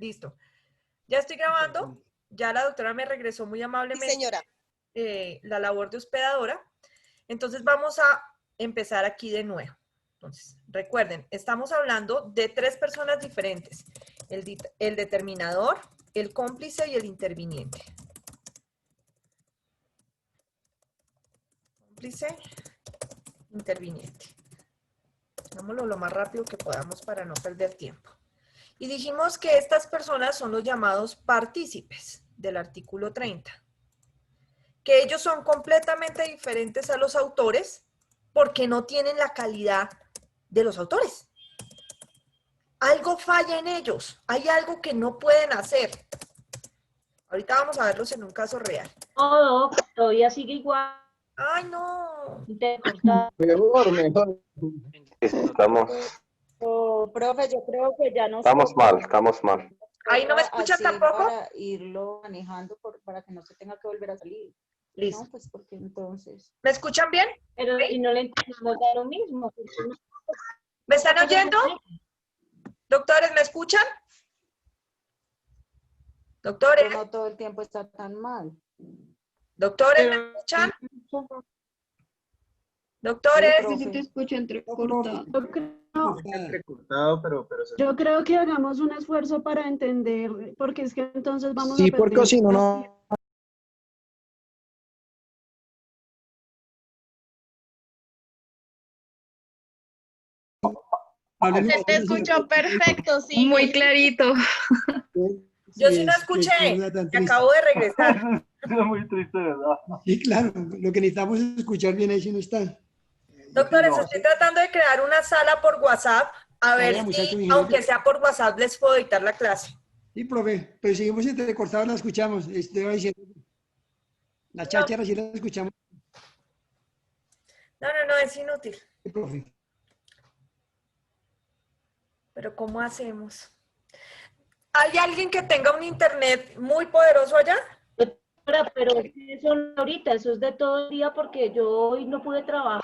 Listo. Ya estoy grabando. Ya la doctora me regresó muy amablemente. Sí, señora. La labor de hospedadora. Entonces vamos a empezar aquí de nuevo. Entonces, recuerden, estamos hablando de 3 personas diferentes. El determinador, el cómplice y el interviniente. Cómplice, interviniente. Hagámoslo lo más rápido que podamos para no perder tiempo. Y dijimos que estas personas son los llamados partícipes del artículo 30. Que ellos son completamente diferentes a los autores porque no tienen la calidad de los autores. Algo falla en ellos, hay algo que no pueden hacer. Ahorita vamos a verlos en un caso real. No, todavía sigue igual. ¡Ay, no! Mejor. Estamos Profe, yo creo que ya no estamos mal. ¿Ahí no me escuchan así tampoco? Para irlo manejando, para que no se tenga que volver a salir. Listo. No, pues porque entonces... ¿Me escuchan bien? Pero y no le entendemos a lo mismo. ¿Me están oyendo? Doctores, ¿me escuchan? Doctores, No todo el tiempo está tan mal. doctores, ¿me escuchan? Doctores, Sí, Se te escucha entrecortado. Entrecortado, pero Yo creo que hagamos un esfuerzo para entender, porque es que entonces vamos a sí, perder. porque si no, no. Se te escuchó perfecto, sí. Muy clarito. yo sí no escuché, que acabo de regresar. Es muy triste, ¿verdad? Sí, claro, lo que necesitamos es escuchar bien ahí si no está. Doctores, estoy tratando de crear una sala por WhatsApp, a ver Vaya, muchacho, si, mi aunque gente. sea por WhatsApp, les puedo editar la clase. Sí, profe, pero seguimos entrecortados, la escuchamos. Estoy diciendo, la cháchara sí la escuchamos, No, es inútil. profe. Pero ¿cómo hacemos? ¿Hay alguien que tenga un internet muy poderoso allá? Pero eso no ahorita, eso es de todo el día porque yo hoy no pude trabajar,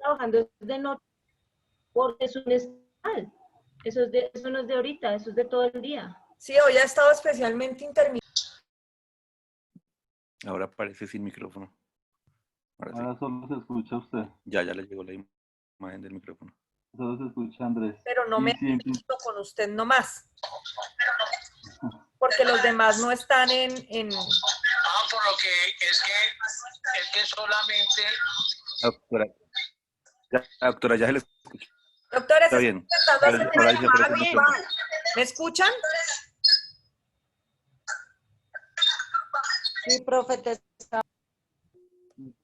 trabajando de noche, porque es un estal. Eso no es de ahorita, eso es de todo el día. Sí, hoy ha estado especialmente intermitente. Ahora aparece sin micrófono. Ahora sí. Ahora solo se escucha usted. Ya le llegó la imagen del micrófono. Solo se escucha Andrés. Pero no Y me sí, visto con usted nomás. Porque los demás no están en... Por lo que es que solamente... Doctora, ya se le escucha. Doctores, Está bien. intentando hacer Ahora una sí llamada aparece el grupal. micrófono. ¿Me escuchan? Sí, profe,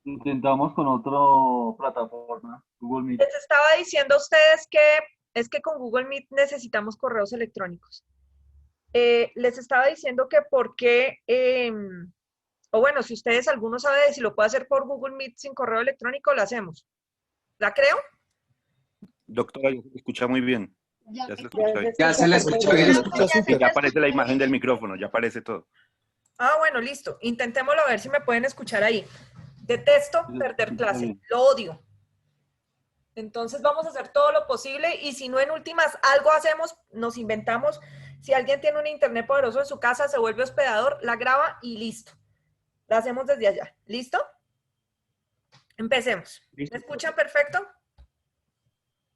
intentamos con otra plataforma, Google Meet. Les estaba diciendo a ustedes que es que con Google Meet necesitamos correos electrónicos. Les estaba diciendo que por qué, o bueno, si ustedes alguno sabe si lo puede hacer por Google Meet sin correo electrónico, lo hacemos. ¿La creo? Doctora, ya se le escucha muy bien. Ya se le escucha bien. Ya se le escucha bien. Ya aparece la imagen del micrófono, ya aparece todo. Ah, bueno, listo. Intentémoslo a ver si me pueden escuchar ahí. Detesto perder clase, lo odio. Entonces vamos a hacer todo lo posible y si no en últimas algo hacemos, nos inventamos. Si alguien tiene un internet poderoso en su casa, se vuelve hospedador, la graba y listo. La hacemos desde allá. ¿Listo? Empecemos. ¿Me escuchan perfecto?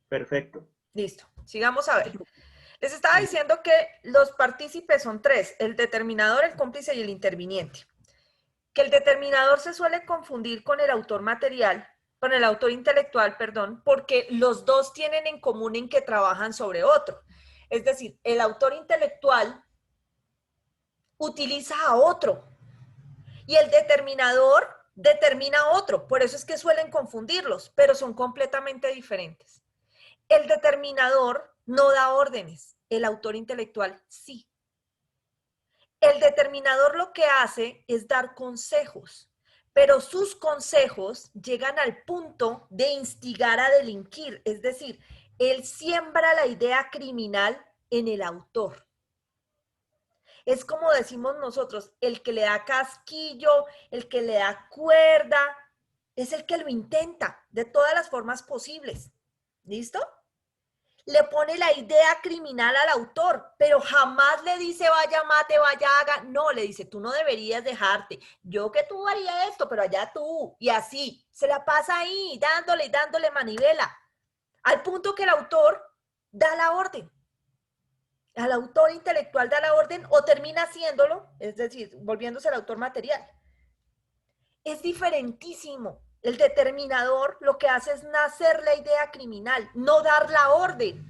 Perfecto. Listo. Sigamos a ver. Les estaba diciendo que los partícipes son 3, el determinador, el cómplice y el interviniente. Que el determinador se suele confundir con el autor material, con el autor intelectual, perdón, porque los dos tienen en común en que trabajan sobre otro. Es decir, el autor intelectual utiliza a otro y el determinador determina a otro. Por eso es que suelen confundirlos, pero son completamente diferentes. El determinador no da órdenes, el autor intelectual sí. El determinador lo que hace es dar consejos, pero sus consejos llegan al punto de instigar a delinquir, es decir, él siembra la idea criminal en el autor. Es como decimos nosotros, el que le da casquillo, el que le da cuerda, es el que lo intenta de todas las formas posibles. ¿Listo? le pone la idea criminal al autor, pero jamás le dice vaya mate, vaya haga, no, le dice tú no deberías dejarte, yo que tú haría esto, pero allá tú, y así, se la pasa ahí dándole y dándole manivela, al punto que el autor da la orden, al autor intelectual da la orden o termina haciéndolo, es decir, volviéndose el autor material. Es diferentísimo. El determinador lo que hace es nacer la idea criminal, no dar la orden,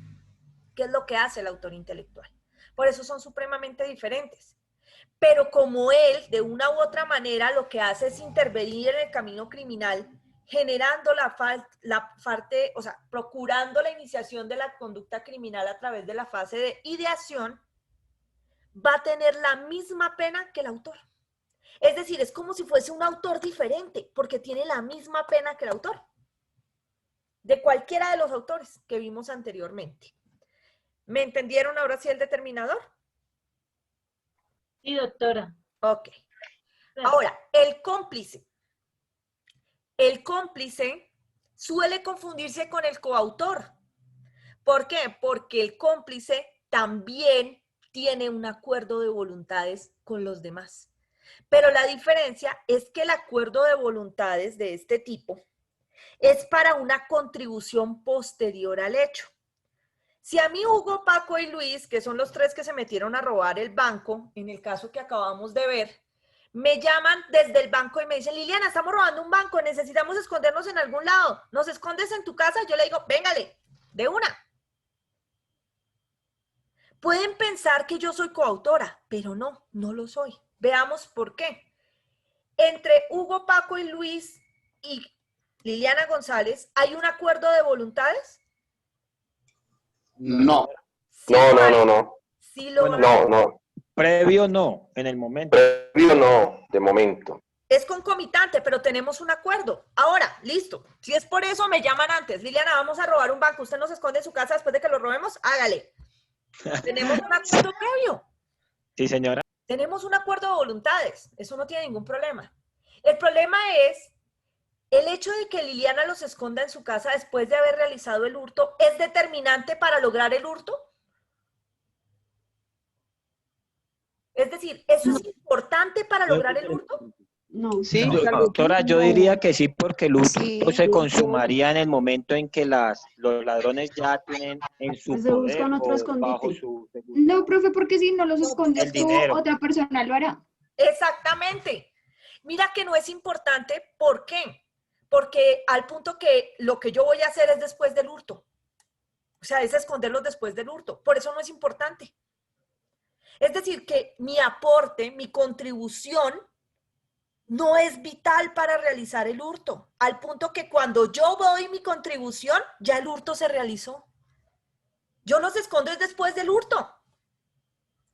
que es lo que hace el autor intelectual. Por eso son supremamente diferentes. Pero como él, de una u otra manera, lo que hace es intervenir en el camino criminal, generando procurando la iniciación de la conducta criminal a través de la fase de ideación, va a tener la misma pena que el autor. Es decir, es como si fuese un autor diferente, porque tiene la misma pena que el autor, de cualquiera de los autores que vimos anteriormente. ¿Me entendieron ahora sí el determinador? Sí, doctora. Ok. Ahora, el cómplice. El cómplice suele confundirse con el coautor. ¿Por qué? Porque el cómplice también tiene un acuerdo de voluntades con los demás. Pero la diferencia es que el acuerdo de voluntades de este tipo es para una contribución posterior al hecho. Si a mí Hugo, Paco y Luis, que son los tres que se metieron a robar el banco, en el caso que acabamos de ver, me llaman desde el banco y me dicen, Liliana, estamos robando un banco, necesitamos escondernos en algún lado, ¿nos escondes en tu casa? Yo le digo, véngale, de una. Pueden pensar que yo soy coautora, pero no, no lo soy. Veamos por qué. Entre Hugo, Paco y Luis y Liliana González, ¿hay un acuerdo de voluntades? No. Sí, No. sí lo hay. No. Previo no, en el momento. Previo no, de momento. Es concomitante, pero tenemos un acuerdo. Ahora, listo. Si es por eso, me llaman antes. Liliana, vamos a robar un banco. ¿Usted nos esconde en su casa después de que lo robemos? Hágale. Tenemos un acuerdo previo. Sí, señora. Tenemos un acuerdo de voluntades. Eso no tiene ningún problema. El problema es el hecho de que Liliana los esconda en su casa después de haber realizado el hurto. ¿Es determinante para lograr el hurto? Es decir, ¿eso es importante para lograr el hurto? No. Sí, Doctora, yo diría que sí, porque el hurto Sí. se consumaría en el momento en que los ladrones ya tienen en su Pues se poder buscan otro o escondite. bajo su... No, profe, porque si no los El escondes tú, dinero. otra persona lo hará. Exactamente. Mira que no es importante. ¿Por qué? Porque al punto que lo que yo voy a hacer es después del hurto. O sea, es esconderlos después del hurto. Por eso no es importante. Es decir, que mi aporte, mi contribución, no es vital para realizar el hurto. Al punto que cuando yo doy mi contribución, ya el hurto se realizó. Yo los escondo después del hurto.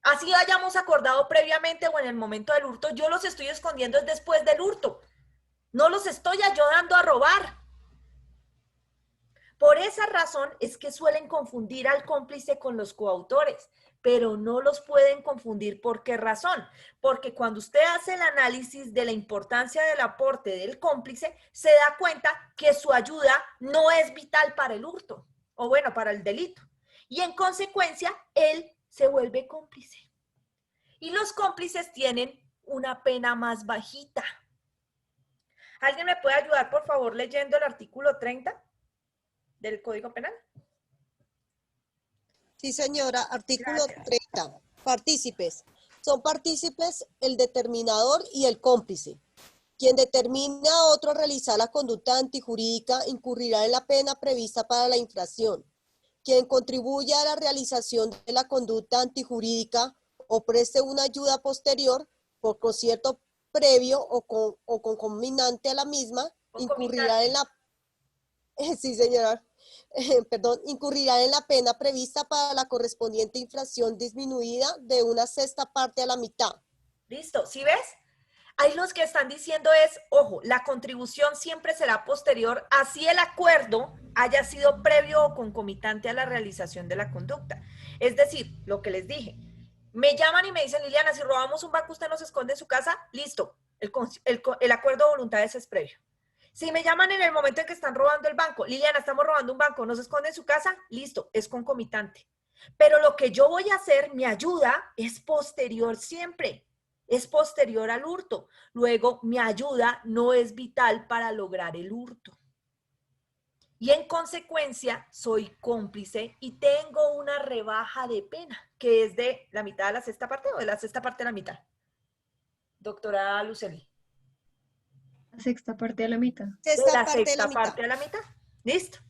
Así hayamos acordado previamente o en el momento del hurto, yo los estoy escondiendo después del hurto. No los estoy ayudando a robar. Por esa razón es que suelen confundir al cómplice con los coautores, pero no los pueden confundir. ¿Por qué razón? Porque cuando usted hace el análisis de la importancia del aporte del cómplice, se da cuenta que su ayuda no es vital para el hurto, o bueno, para el delito. Y en consecuencia, él se vuelve cómplice. Y los cómplices tienen una pena más bajita. ¿Alguien me puede ayudar, por favor, leyendo el artículo 30 del Código Penal? Sí, señora. Artículo 30. Partícipes. Son partícipes el determinador y el cómplice. Quien determina a otro a realizar la conducta antijurídica incurrirá en la pena prevista para la infracción. Quien contribuya a la realización de la conducta antijurídica o preste una ayuda posterior por concierto previo o concomitante a la misma, incurrirá en la... Sí, señora. Incurrirá en la pena prevista para la correspondiente infracción disminuida de una sexta parte a la mitad. Listo, ¿sí ves? Ahí los que están diciendo es, ojo, la contribución siempre será posterior, así el acuerdo haya sido previo o concomitante a la realización de la conducta. Es decir, lo que les dije, me llaman y me dicen, Liliana, si robamos un banco, usted nos esconde en su casa, listo, el acuerdo de voluntades es previo. Si me llaman en el momento en que están robando el banco, Liliana, estamos robando un banco, ¿no se esconde en su casa? Listo, es concomitante. Pero lo que yo voy a hacer, mi ayuda, es posterior siempre. Es posterior al hurto. Luego, mi ayuda no es vital para lograr el hurto. Y en consecuencia, soy cómplice y tengo una rebaja de pena, que es de la mitad de la sexta parte o de la sexta parte de la mitad. Doctora Lucely. La sexta parte de la mitad. De la sexta parte de la mitad. Listo.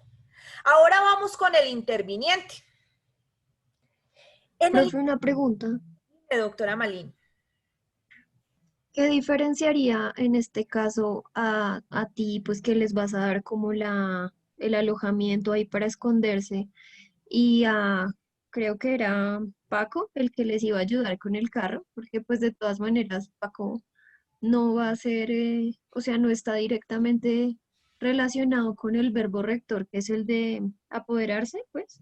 Ahora vamos con el interviniente. Profe, una pregunta. Doctora Malín. ¿Qué diferenciaría en este caso a ti, pues que les vas a dar como el alojamiento ahí para esconderse, y a, creo que era Paco el que les iba a ayudar con el carro? Porque pues de todas maneras Paco no va a ser, o sea, no está directamente relacionado con el verbo rector, que es el de apoderarse, pues.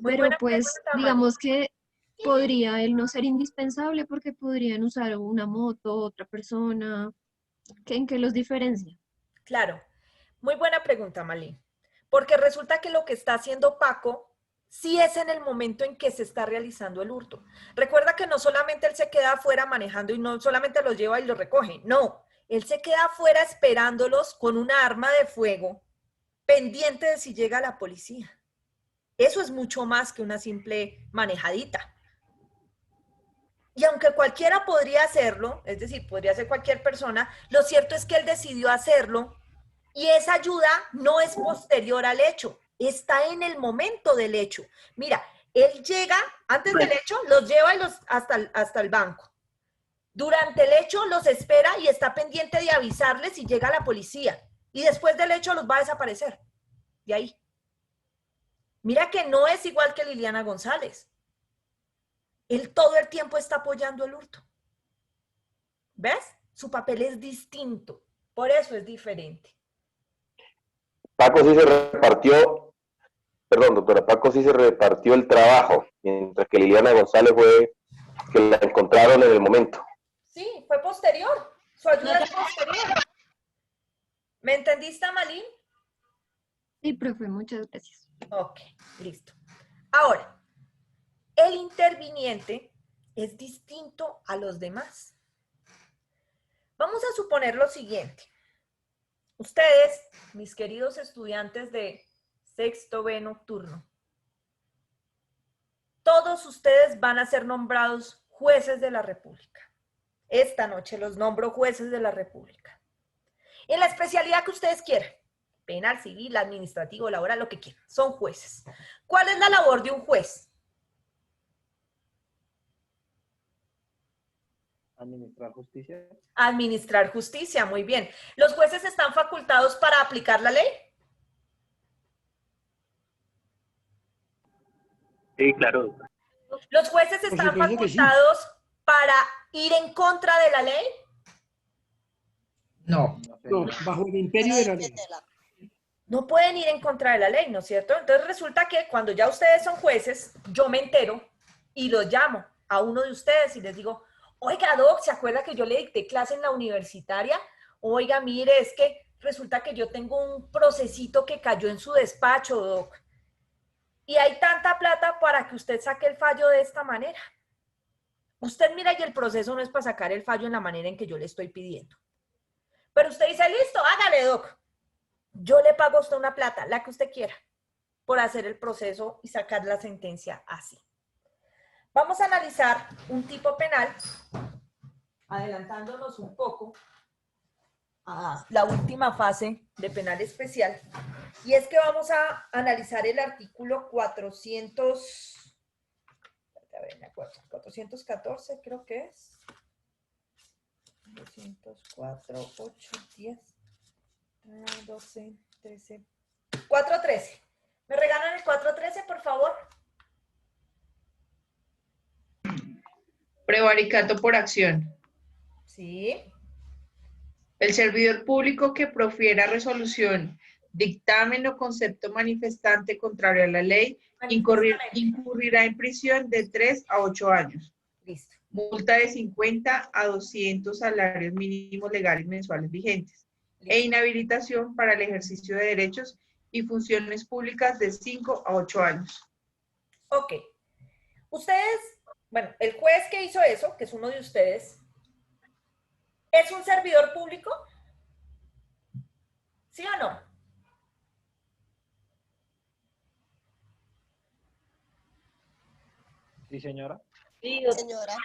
Pero pues digamos que podría él no ser indispensable porque podrían usar una moto, otra persona. ¿En qué los diferencia? Claro, muy buena pregunta, Malín. Porque resulta que lo que está haciendo Paco sí es en el momento en que se está realizando el hurto. Recuerda que no solamente él se queda afuera manejando y no solamente los lleva y los recoge, no. Él se queda afuera esperándolos con una arma de fuego, pendiente de si llega la policía. Eso es mucho más que una simple manejadita. Y aunque cualquiera podría hacerlo, es decir, podría ser cualquier persona, lo cierto es que él decidió hacerlo y esa ayuda no es posterior al hecho, está en el momento del hecho. Mira, él llega antes del hecho, los lleva y hasta el banco. Durante el hecho los espera y está pendiente de avisarles si llega la policía. Y después del hecho los va a desaparecer. De ahí. Mira que no es igual que Liliana González. Él todo el tiempo está apoyando el hurto. ¿Ves? Su papel es distinto. Por eso es diferente. Paco sí se repartió, perdón, doctora, Paco sí se repartió el trabajo, mientras que Liliana González fue que la encontraron en el momento. Sí, fue posterior. Su ayuda es posterior. ¿Me entendiste, Malín? Sí, profe, muchas gracias. Ok, listo. Ahora, el interviniente es distinto a los demás. Vamos a suponer lo siguiente. Ustedes, mis queridos estudiantes de sexto B nocturno, todos ustedes van a ser nombrados jueces de la República. Esta noche los nombro jueces de la República. En la especialidad que ustedes quieran, penal, civil, administrativo, laboral, lo que quieran, son jueces. ¿Cuál es la labor de un juez? Administrar justicia. Administrar justicia, muy bien. ¿Los jueces están facultados para aplicar la ley? Sí, claro. ¿Los jueces están facultados para ir en contra de la ley? No, bajo el imperio de la ley. No pueden ir en contra de la ley, ¿no es cierto? Entonces resulta que cuando ya ustedes son jueces, yo me entero y los llamo a uno de ustedes y les digo, oiga, Doc, ¿se acuerda que yo le dicté clase en la universitaria? Oiga, mire, es que resulta que yo tengo un procesito que cayó en su despacho, Doc. Y hay tanta plata para que usted saque el fallo de esta manera. Usted mira y el proceso no es para sacar el fallo en la manera en que yo le estoy pidiendo. Pero usted dice, listo, hágale, Doc. Yo le pago a usted una plata, la que usted quiera, por hacer el proceso y sacar la sentencia así. Vamos a analizar un tipo penal, adelantándonos un poco a la última fase de penal especial, y es que vamos a analizar el artículo 414, creo que es. 204, 8, 10, 12, 13, 413. ¿Me regalan el 413, por favor? Prevaricato por acción. Sí. El servidor público que profiera resolución, dictamen o concepto manifestante contrario a la ley incurrirá en prisión de 3 a 8 años. Listo. Multa de 50 a 200 salarios mínimos legales mensuales vigentes. e inhabilitación para el ejercicio de derechos y funciones públicas de 5 a 8 años. Ok. Ustedes, bueno, el juez que hizo eso, que es uno de ustedes, ¿es un servidor público? ¿Sí o no? Sí, señora. Sí, Señora.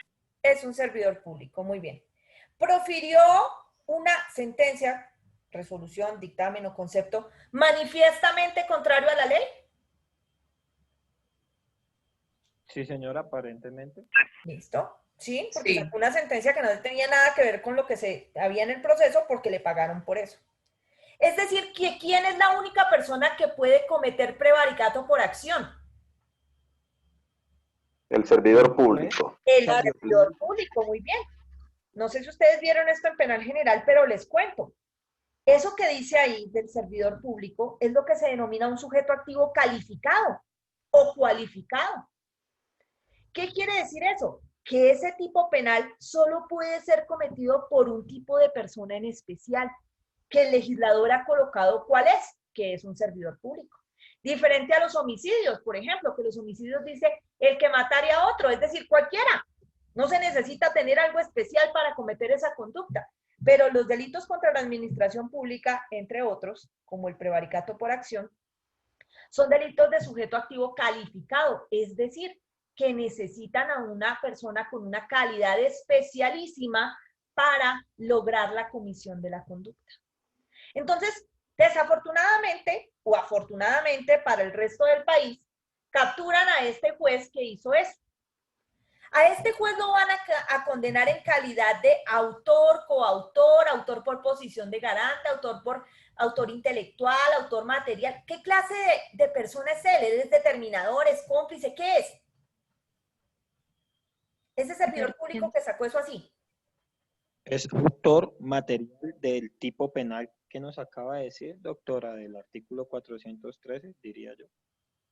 Es un servidor público, muy bien. Profirió una sentencia, resolución, dictamen o concepto manifiestamente contrario a la ley. Sí, señora, aparentemente. ¿Listo? Sí, porque Sí. sacó una sentencia que no tenía nada que ver con lo que se había en el proceso porque le pagaron por eso. Es decir, que ¿quién es la única persona que puede cometer prevaricato por acción? El servidor público. El servidor público, muy bien. No sé si ustedes vieron esto en penal general, pero les cuento. Eso que dice ahí del servidor público es lo que se denomina un sujeto activo calificado o cualificado. ¿Qué quiere decir eso? Que ese tipo penal solo puede ser cometido por un tipo de persona en especial, que el legislador ha colocado cuál es, que es un servidor público. Diferente a los homicidios, por ejemplo, que los homicidios dice el que mataría a otro, es decir, cualquiera. No se necesita tener algo especial para cometer esa conducta. Pero los delitos contra la administración pública, entre otros, como el prevaricato por acción, son delitos de sujeto activo calificado, es decir, que necesitan a una persona con una calidad especialísima para lograr la comisión de la conducta. Entonces, desafortunadamente o afortunadamente para el resto del país, capturan a este juez que hizo eso. A este juez lo van a condenar en calidad de autor, coautor, autor por posición de garante, autor intelectual, autor material. ¿Qué clase de persona es él? ¿Él es determinador, es cómplice? ¿Qué es? Ese servidor público que sacó eso así. Es autor material del tipo penal que nos acaba de decir, doctora, del artículo 413, diría yo.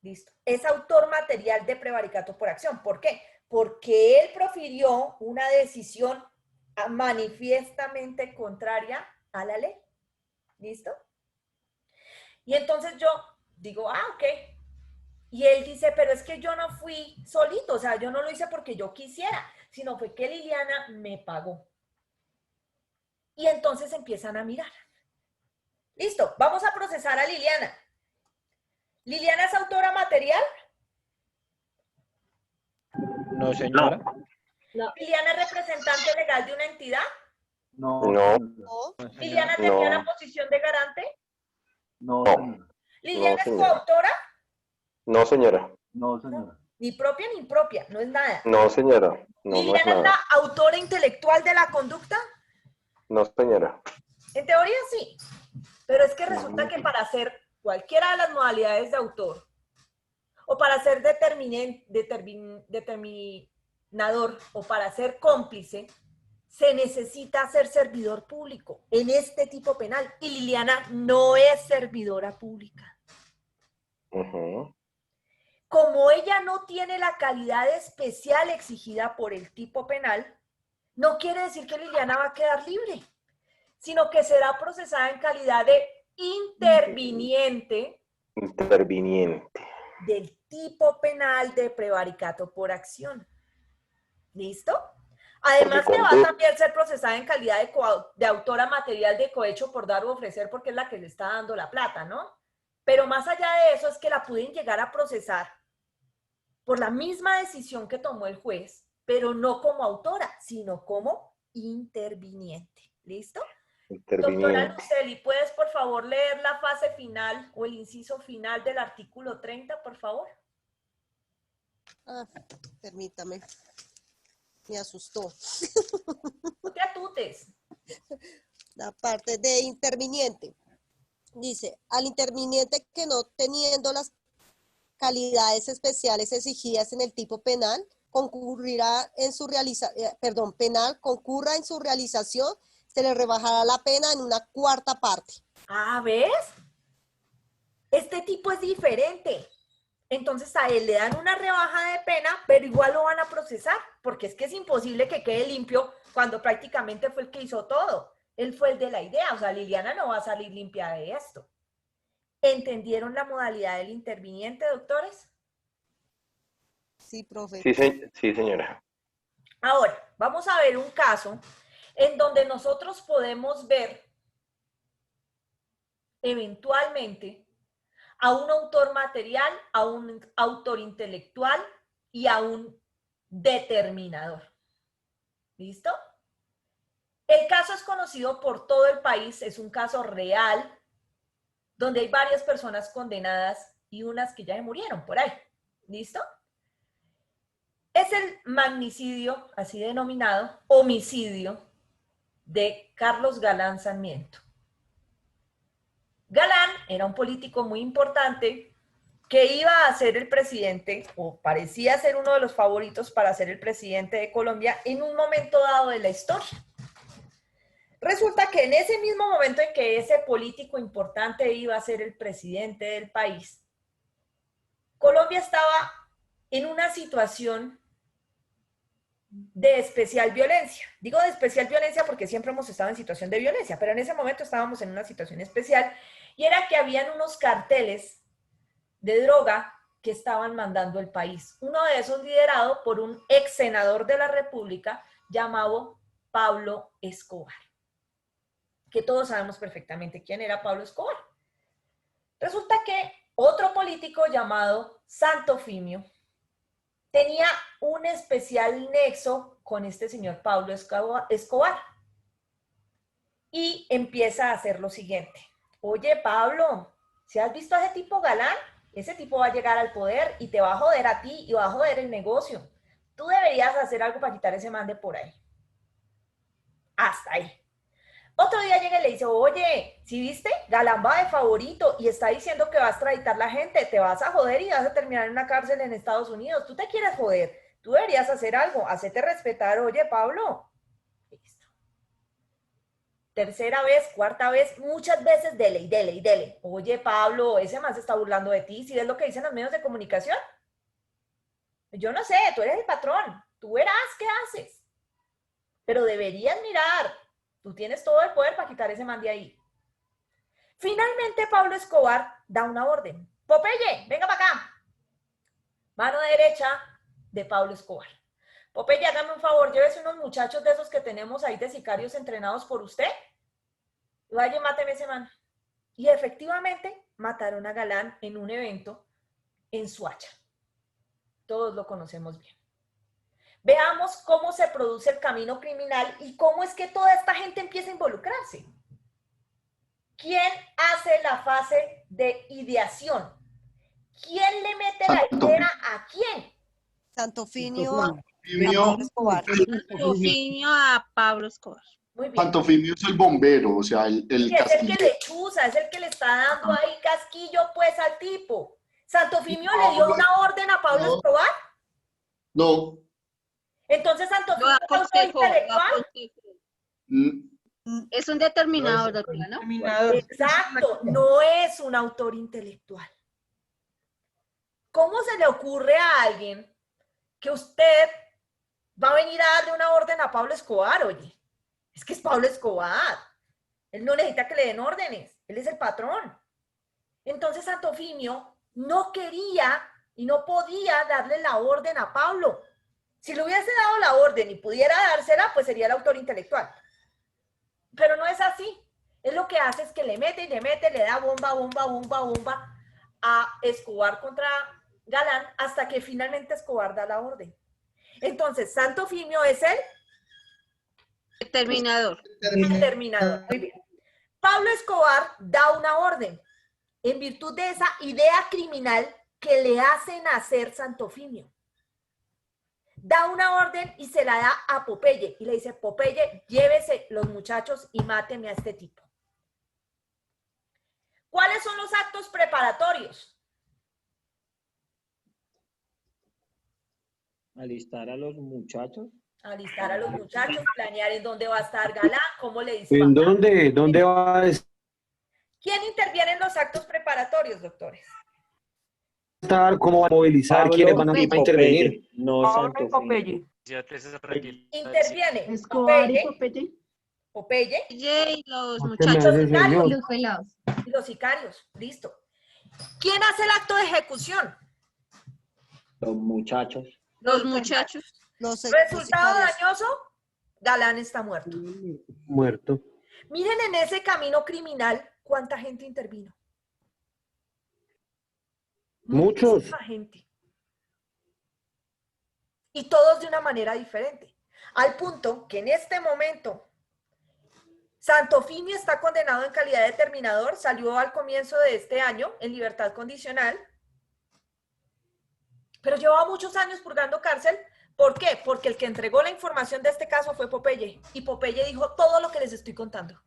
Listo. Es autor material de prevaricato por acción. ¿Por qué? Porque él profirió una decisión manifiestamente contraria a la ley. ¿Listo? Y entonces yo digo, ok. Y él dice, pero es que yo no fui solito, o sea, yo no lo hice porque yo quisiera, sino fue que Liliana me pagó. Y entonces empiezan a mirar. Listo, vamos a procesar a Liliana. ¿Liliana es autora material? No, señora. No. ¿Liliana es representante legal de una entidad? No. No. No. ¿Liliana tenía No. la posición de garante? No, No. señora. ¿Liliana No, es señora. coautora? No, señora. No, señora. Ni propia ni impropia, no es nada. No, señora. No, no es ¿Liliana es la nada. autora intelectual de la conducta? No, señora. En teoría sí, pero es que resulta que para hacer cualquiera de las modalidades de autor o para ser determinador o para ser cómplice, se necesita ser servidor público en este tipo penal. Y Liliana no es servidora pública. Ujú. Como ella no tiene la calidad especial exigida por el tipo penal, no quiere decir que Liliana va a quedar libre, sino que será procesada en calidad de interviniente del tipo penal de prevaricato por acción. ¿Listo? Además que va a también ser procesada en calidad de autora material de cohecho por dar o ofrecer porque es la que le está dando la plata, ¿no? Pero más allá de eso es que la pueden llegar a procesar por la misma decisión que tomó el juez, pero no como autora, sino como interviniente. ¿Listo? Doctora Luceli, ¿puedes por favor leer la fase final o el inciso final del artículo 30, por favor? Ah, permítame. Me asustó. No te atutes. La parte de interviniente. Dice, al interviniente que no teniendo las calidades especiales exigidas en el tipo penal, concurra en su realización, se le rebajará la pena en una cuarta parte. Ah, ¿ves? Este tipo es diferente. Entonces a él le dan una rebaja de pena, pero igual lo van a procesar, porque es que es imposible que quede limpio cuando prácticamente fue el que hizo todo. Él fue el de la idea, o sea, Liliana no va a salir limpia de esto. ¿Entendieron la modalidad del interviniente, doctores? Sí, profe. Sí, señora. Ahora, vamos a ver un caso en donde nosotros podemos ver eventualmente a un autor material, a un autor intelectual y a un determinador. ¿Listo? El caso es conocido por todo el país, es un caso real, donde hay varias personas condenadas y unas que ya se murieron por ahí. ¿Listo? Es el magnicidio, así denominado, homicidio de Carlos Galán Sarmiento. Galán era un político muy importante que iba a ser el presidente, o parecía ser uno de los favoritos para ser el presidente de Colombia en un momento dado de la historia. Resulta que en ese mismo momento en que ese político importante iba a ser el presidente del país, Colombia estaba en una situación de especial violencia. Digo de especial violencia porque siempre hemos estado en situación de violencia, pero en ese momento estábamos en una situación especial y era que habían unos carteles de droga que estaban mandando el país. Uno de esos liderado por un ex senador de la República llamado Pablo Escobar, que todos sabemos perfectamente quién era Pablo Escobar. Resulta que otro político llamado Santofimio tenía un especial nexo con este señor Pablo Escobar. Y empieza a hacer lo siguiente. Oye, Pablo, ¿si has visto a ese tipo Galán? Ese tipo va a llegar al poder y te va a joder a ti y va a joder el negocio. Tú deberías hacer algo para quitar ese man de por ahí. Hasta ahí. Otro día llega y le dice, oye, ¿sí viste? Galán va de favorito y está diciendo que va a extraditar la gente, te vas a joder y vas a terminar en una cárcel en Estados Unidos. Tú te quieres joder, tú deberías hacer algo, hacerte respetar, oye, Pablo. Listo. Tercera vez, cuarta vez, muchas veces dele y dele y dele. Oye, Pablo, ese man se está burlando de ti, ¿sí ves lo que dicen los medios de comunicación? Yo no sé, tú eres el patrón, tú verás qué haces. Pero deberías mirar. Tú tienes todo el poder para quitar ese man de ahí. Finalmente, Pablo Escobar da una orden. Popeye, venga para acá. Mano derecha de Pablo Escobar. Popeye, hágame un favor, llévese unos muchachos de esos que tenemos ahí de sicarios entrenados por usted. Y vaya y máteme ese man. Y efectivamente, mataron a Galán en un evento en Suacha. Todos lo conocemos bien. Veamos cómo se produce el camino criminal y cómo es que toda esta gente empieza a involucrarse. ¿Quién hace la fase de ideación? ¿Quién le mete la idea a quién? Santofimio a Pablo Escobar. Santofimio a Pablo Escobar. Muy bien. Santofimio es el bombero, o sea, el Sí, es el casquillo. que le chuza, es el que le está dando ahí casquillo pues al tipo. ¿Santofimio le dio una orden a Pablo Escobar? No. Entonces Santofimio es autor intelectual. Es un determinador, doctora, ¿no? Exacto, no es un autor intelectual. ¿Cómo se le ocurre a alguien que usted va a venir a darle una orden a Pablo Escobar? Oye, es que es Pablo Escobar. Él no necesita que le den órdenes, él es el patrón. Entonces Santofimio no quería y no podía darle la orden a Pablo. Si le hubiese dado la orden y pudiera dársela, pues sería el autor intelectual. Pero no es así. Es lo que hace es que le mete y le mete, le da bomba, bomba, bomba, bomba a Escobar contra Galán hasta que finalmente Escobar da la orden. Entonces, Santofimio es el determinador. Determinador. Muy bien. Pablo Escobar da una orden en virtud de esa idea criminal que le hacen hacer Santofimio. Da una orden y se la da a Popeye y le dice, Popeye, llévese los muchachos y máteme a este tipo. ¿Cuáles son los actos preparatorios? Alistar a los muchachos. Alistar a los muchachos, planear en dónde va a estar Galán, cómo le dice. ¿En dónde? ¿Dónde va a ¿Quién interviene en los actos preparatorios, doctores? estar? ¿Cómo va a movilizar? ¿Quiénes van a intervenir? No, Popeye. Interviene Escobar y Popeye, Popeye. Popeye. Y los ¿Qué me muchachos. hace, señor? Los pelados. Y los sicarios. Listo. ¿Quién hace el acto de ejecución? Los muchachos. Los muchachos. Resultado dañoso, Galán está muerto. Muerto. Miren en ese camino criminal cuánta gente intervino. Muchos. Muchísima gente. Y todos de una manera diferente. Al punto que en este momento Santofimio está condenado en calidad de determinador, salió al comienzo de este año en libertad condicional, pero llevaba muchos años purgando cárcel. ¿Por qué? Porque el que entregó la información de este caso fue Popeye, y Popeye dijo todo lo que les estoy contando.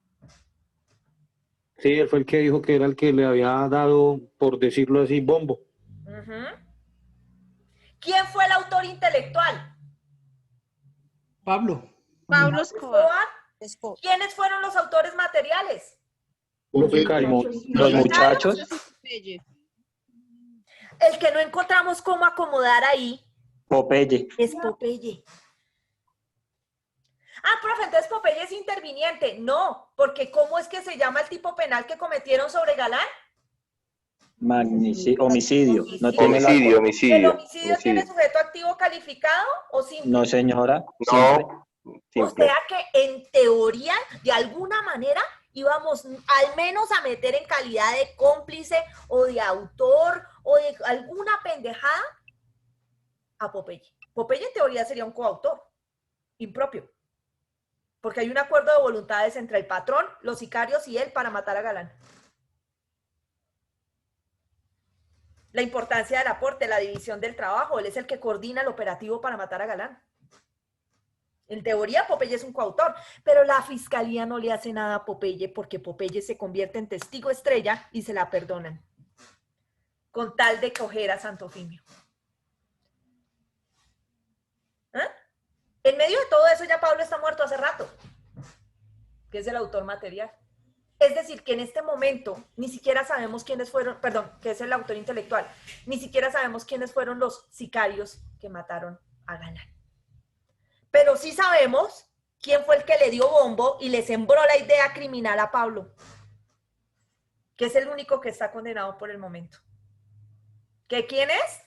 Sí, él fue el que dijo que era el que le había dado, por decirlo así, bombo. ¿Quién fue el autor intelectual? Pablo. Pablo Escobar. ¿Quiénes fueron los autores materiales? Los sicarios. Los muchachos. El que no encontramos cómo acomodar ahí Popeye. es Popeye. Ah, profe, entonces Popeye es interviniente. No, porque ¿cómo es que se llama el tipo penal que cometieron sobre Galán? Homicidio. No tiene la- Homicidio, ¿El homicidio. homicidio tiene sujeto activo calificado o simple? No, señora. No, O simple. sea que en teoría, de alguna manera, íbamos al menos a meter en calidad de cómplice o de autor o de alguna pendejada a Popeye. Popeye en teoría sería un coautor, impropio, porque hay un acuerdo de voluntades entre el patrón, los sicarios y él para matar a Galán. La importancia del aporte, la división del trabajo, él es el que coordina el operativo para matar a Galán. En teoría, Popeye es un coautor, pero la fiscalía no le hace nada a Popeye porque Popeye se convierte en testigo estrella y se la perdonan, con tal de coger a Santofimio. ¿Ah? En medio de todo eso ya Pablo está muerto hace rato, que es el autor material. Es decir, que en este momento ni siquiera sabemos quiénes fueron, perdón, que es el autor intelectual, ni siquiera sabemos quiénes fueron los sicarios que mataron a Galán. Pero sí sabemos quién fue el que le dio bombo y le sembró la idea criminal a Pablo, que es el único que está condenado por el momento. ¿Que quién es?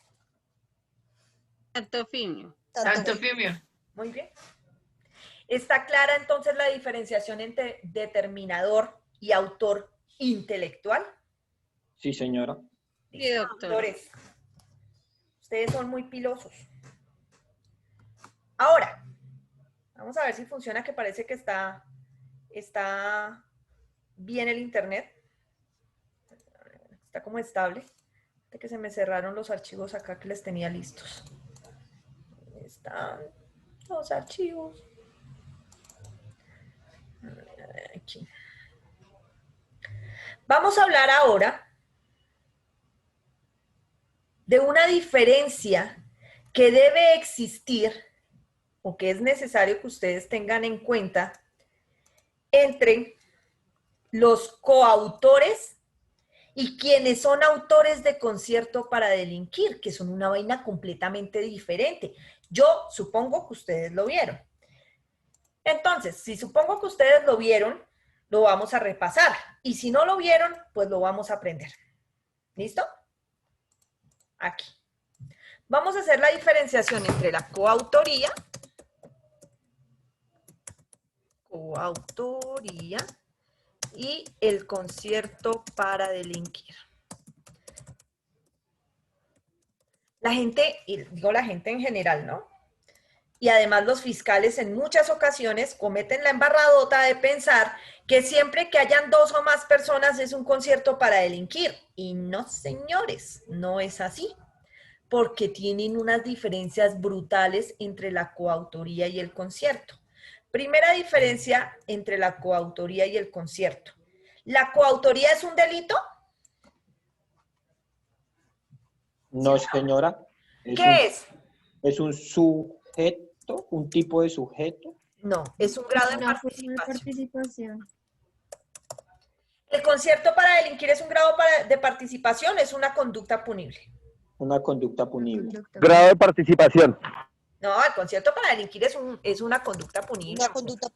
Santofimio. Santofimio. Muy bien. ¿Está clara entonces la diferenciación entre determinador y autor intelectual? Sí, señora. Sí, doctor. Doctores, ustedes son muy pilosos. Ahora, vamos a ver si funciona, que parece que está bien el internet. Está como estable. De que se me cerraron los archivos acá que les tenía listos. Están los archivos. Aquí. Vamos a hablar ahora de una diferencia que debe existir o que es necesario que ustedes tengan en cuenta entre los coautores y quienes son autores de concierto para delinquir, que son una vaina completamente diferente. Yo supongo que ustedes lo vieron. Entonces, si supongo que ustedes lo vieron, lo vamos a repasar. Y si no lo vieron, pues lo vamos a aprender. ¿Listo? Aquí. Vamos a hacer la diferenciación entre la coautoría y el concierto para delinquir. La gente, y digo la gente en general, ¿no? Y además los fiscales en muchas ocasiones cometen la embarradota de pensar que siempre que hayan 2 o más personas es un concierto para delinquir. Y no, señores, no es así, porque tienen unas diferencias brutales entre la coautoría y el concierto. Primera diferencia entre la coautoría y el concierto. ¿La coautoría es un delito? No, señora. ¿Qué es? Es un sujeto, un tipo de sujeto. No, es un grado de Una forma de participación. participación. El concierto para delinquir es un grado de participación, es una conducta punible. Una conducta punible. Grado de participación. No, el concierto para delinquir es una conducta punible. Una conducta.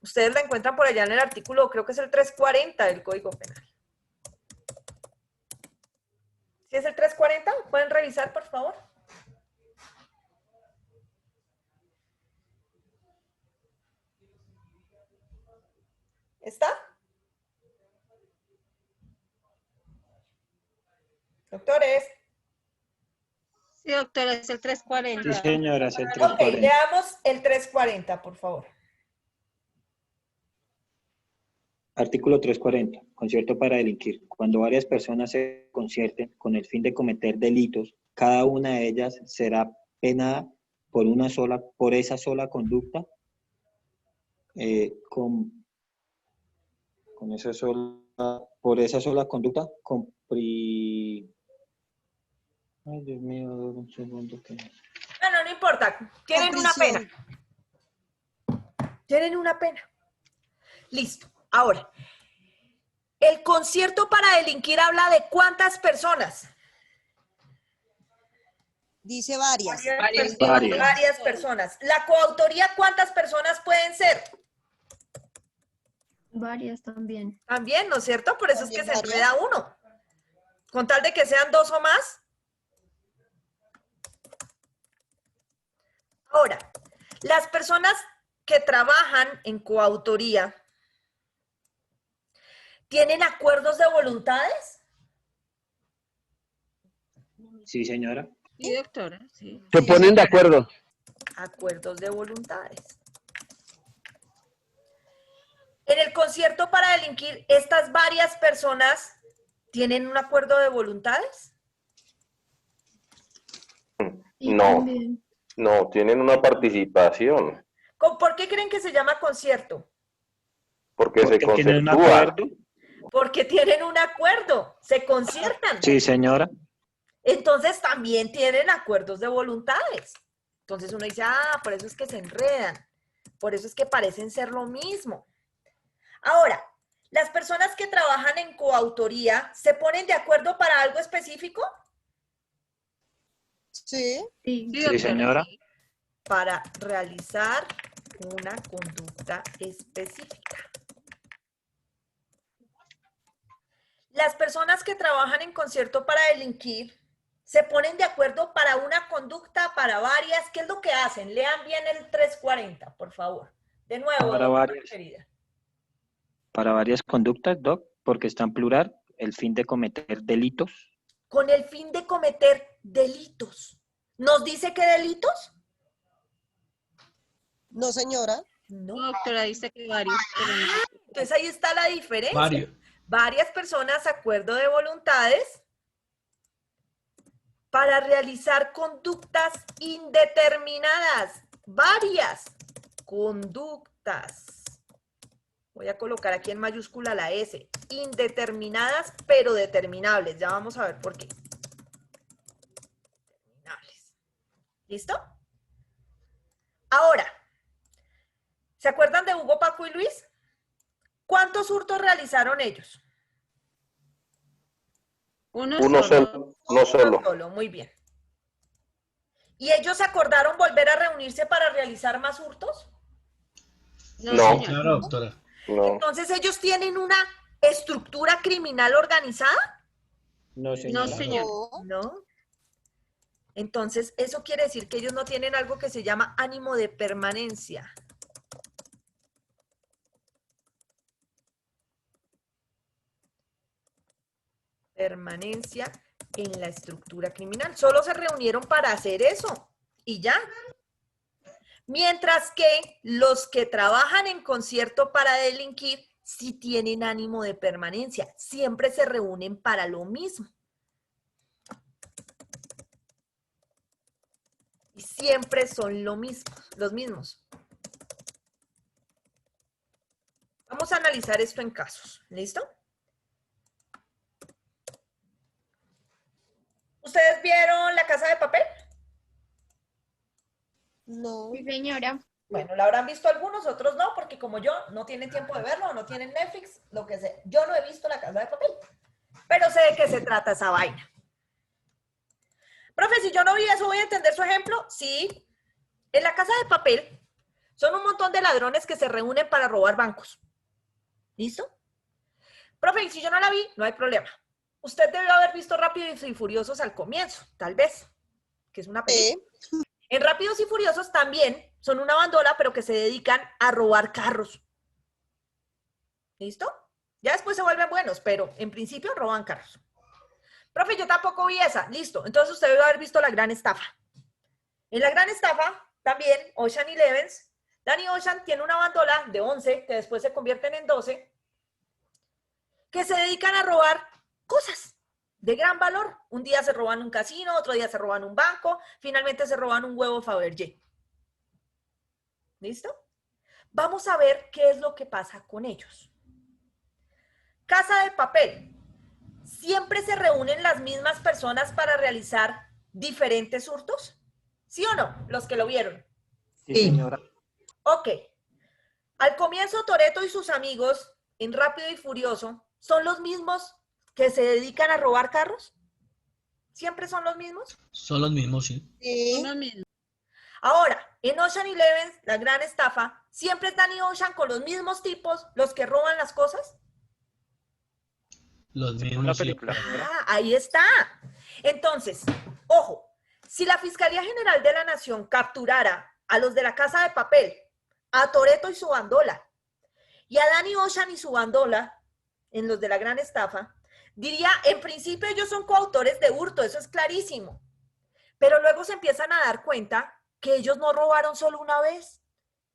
Ustedes la encuentran por allá en el artículo, creo que es el 340 del Código Penal. ¿Sí es el 340? ¿Pueden revisar, por favor? ¿Está? Doctores. Sí, doctora, es el 340. Sí, señora, es el Ok, 340. leamos el 340, por favor. Artículo 340. Concierto para delinquir. Cuando varias personas se concierten con el fin de cometer delitos, cada una de ellas será penada por esa sola conducta, por esa sola conducta, Ay, Dios mío, un segundo. Bueno, no importa. Tienen una pena. Tienen una pena. Listo. Ahora, el concierto para delinquir habla de ¿cuántas personas? Dice varias. Varias personas. ¿La coautoría cuántas personas pueden ser? Varias también. También, ¿no es cierto? Por eso es que se enreda uno. Con tal de que sean 2 o más. Ahora, las personas que trabajan en coautoría, ¿tienen acuerdos de voluntades? Sí, señora. Sí, doctora, sí. Se ponen de acuerdo. Acuerdos de voluntades. En el concierto para delinquir, ¿estas varias personas tienen un acuerdo de voluntades? No, no, tienen una participación, ¿Por qué creen que se llama concierto? porque se tienen un conceptúan. acuerdo. Porque tienen un acuerdo, se conciertan. Sí, señora. Entonces también tienen acuerdos de voluntades. Entonces uno dice, por eso es que se enredan. Por eso es que parecen ser lo mismo. Ahora, ¿las personas que trabajan en coautoría se ponen de acuerdo para algo específico? Sí. Sí, señora. Para realizar una conducta específica. Las personas que trabajan en concierto para delinquir se ponen de acuerdo para una conducta, para varias. ¿Qué es lo que hacen? Lean bien el 340, por favor. De nuevo, Para doctora varias. querida. Para varias conductas, Doc, porque está en plural, el fin de cometer delitos. Con el fin de cometer delitos. ¿Nos dice qué delitos? No, señora. No. Doctora, dice que varios. Pero no. Entonces ahí está la diferencia. Varios. Varias personas, acuerdo de voluntades, para realizar conductas indeterminadas. Varias conductas. Voy a colocar aquí en mayúscula la S. Indeterminadas, pero determinables. Ya vamos a ver por qué. Determinables. ¿Listo? Ahora, ¿se acuerdan de Hugo, Paco y Luis? ¿Cuántos hurtos realizaron ellos? Uno solo. Uno solo, muy bien. ¿Y ellos acordaron volver a reunirse para realizar más hurtos? No. Claro, doctora. No. Entonces, ¿ellos tienen una estructura criminal organizada? No, señora. No, señor. No. Entonces, eso quiere decir que ellos no tienen algo que se llama ánimo de permanencia. Permanencia en la estructura criminal. Solo se reunieron para hacer eso y ya. Mientras que los que trabajan en concierto para delinquir sí tienen ánimo de permanencia. Siempre se reúnen para lo mismo. Y siempre son los mismos. Vamos a analizar esto en casos. ¿Listo? ¿Ustedes vieron La Casa de Papel? No. Sí, señora. Bueno, la habrán visto algunos, otros no, porque como yo no tienen tiempo de verlo, no tienen Netflix, lo que sea. Yo no he visto La Casa de Papel, pero sé de qué se trata esa vaina. Profe, si yo no vi eso, ¿voy a entender su ejemplo? Sí. En La Casa de Papel Son un montón de ladrones que se reúnen para robar bancos. ¿Listo? Profe, y si yo no la vi, no hay problema. Usted debió haber visto Rápidos y Furiosos al comienzo, tal vez, que es una película. En Rápidos y Furiosos también son una bandola, pero que se dedican a robar carros. ¿Listo? Ya después se vuelven buenos, pero en principio roban carros. Profe, yo tampoco vi esa. Listo. Entonces usted debe haber visto La Gran Estafa. En La Gran Estafa, también, Ocean Elevens, Danny Ocean tiene una bandola de 11, que después se convierten en 12, que se dedican a robar cosas de gran valor. Un día se roban un casino, otro día se roban un banco, finalmente se roban un huevo Fabergé. ¿Listo? Vamos a ver qué es lo que pasa con ellos. Casa de Papel. ¿Siempre se reúnen las mismas personas para realizar diferentes hurtos? ¿Sí o no? Los que lo vieron. Sí, señora. Ok. Al comienzo, Toretto y sus amigos en Rápido y Furioso son los mismos que se dedican a robar carros. ¿Siempre son los mismos? Son los mismos, sí. Ahora, en Ocean Eleven, La Gran Estafa, ¿siempre es Danny Ocean con los mismos tipos los que roban las cosas? Los mismos. La película. Ah, ahí está. Entonces, ojo, si la Fiscalía General de la Nación capturara a los de la Casa de Papel, a Toretto y su bandola, y a Danny Ocean y su bandola, en los de La Gran Estafa, diría, en principio ellos son coautores de hurto, eso es clarísimo. Pero luego se empiezan a dar cuenta que ellos no robaron solo una vez,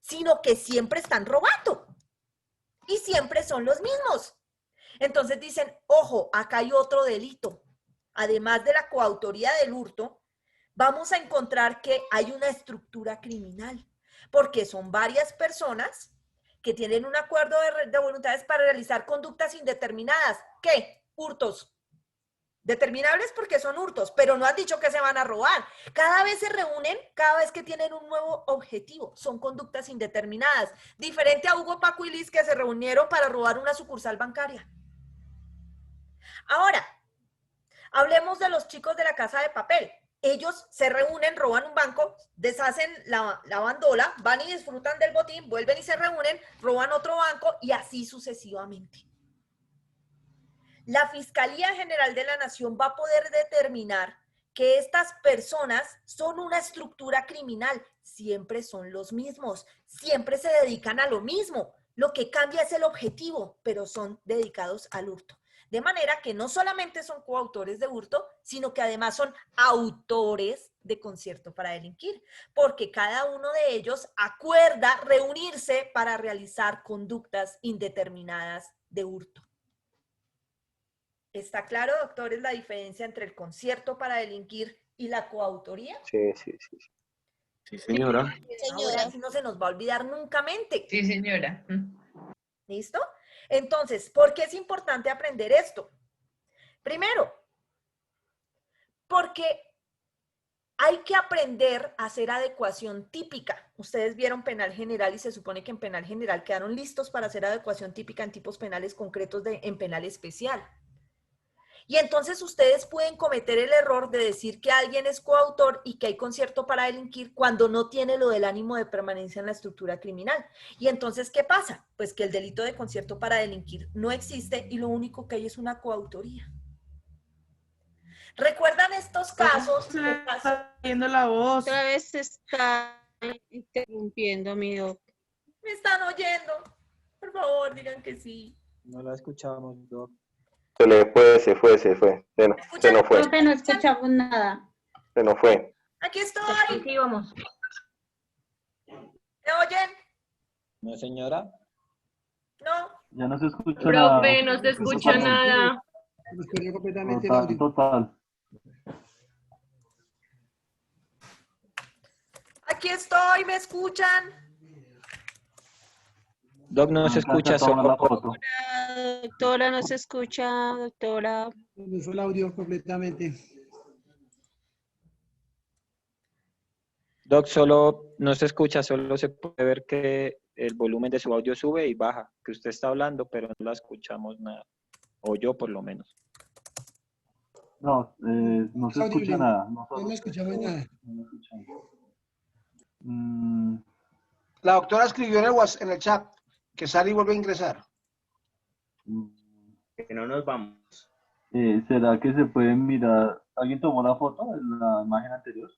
sino que siempre están robando. Y siempre son los mismos. Entonces dicen, ojo, acá hay otro delito. Además de la coautoría del hurto, vamos a encontrar que hay una estructura criminal, porque son varias personas que tienen un acuerdo de voluntades para realizar conductas indeterminadas. ¿Qué? Hurtos. Determinables porque son hurtos, pero no han dicho que se van a robar. Cada vez se reúnen, cada vez que tienen un nuevo objetivo. Son conductas indeterminadas. Diferente a Hugo, Paco y Liz que se reunieron para robar una sucursal bancaria. Ahora, hablemos de los chicos de la Casa de Papel. Ellos se reúnen, roban un banco, deshacen la bandola, van y disfrutan del botín, vuelven y se reúnen, roban otro banco y así sucesivamente. La Fiscalía General de la Nación va a poder determinar que estas personas son una estructura criminal. Siempre son los mismos, siempre se dedican a lo mismo. Lo que cambia es el objetivo, pero son dedicados al hurto. De manera que no solamente son coautores de hurto, sino que además son autores de concierto para delinquir, porque cada uno de ellos acuerda reunirse para realizar conductas indeterminadas de hurto. ¿Está claro, doctores, la diferencia entre el concierto para delinquir y la coautoría? Sí. Sí, señora. Ahora sí no se nos va a olvidar nunca mente. Sí, señora. ¿Listo? Entonces, ¿por qué es importante aprender esto? Primero, porque hay que aprender a hacer adecuación típica. Ustedes vieron penal general y se supone que en penal general quedaron listos para hacer adecuación típica en tipos penales concretos en penal especial. Y entonces ustedes pueden cometer el error de decir que alguien es coautor y que hay concierto para delinquir cuando no tiene lo del ánimo de permanencia en la estructura criminal. Y entonces, ¿qué pasa? Pues que el delito de concierto para delinquir no existe y lo único que hay es una coautoría. ¿Recuerdan estos casos? Se le está yendo la voz. Otra vez se está interrumpiendo, mi doc. ¿Me están oyendo? Por favor, digan que sí. No la escuchamos, Doc. Se fue. Se nos fue. Profe, no escuchamos nada. Se nos fue. Aquí estoy. Sí, vamos. ¿Me oyen? ¿No, señora? No. Ya no se escucha nada. Profe, no se escucha nada. Nos perdió completamente el audio. Total. Aquí estoy, ¿me escuchan? Doc, no se escucha solo. Doctora, no se escucha, doctora. Nos fue el audio completamente. Doc, solo no se escucha, solo se puede ver que el volumen de su audio sube y baja, que usted está hablando, pero no la escuchamos nada. O yo por lo menos. No, no se escucha nada. No escuchamos nada. La doctora escribió en el en el chat que sale y vuelve a ingresar. Que no nos vamos. ¿Será que se pueden mirar? ¿Alguien tomó la foto de la imagen anterior?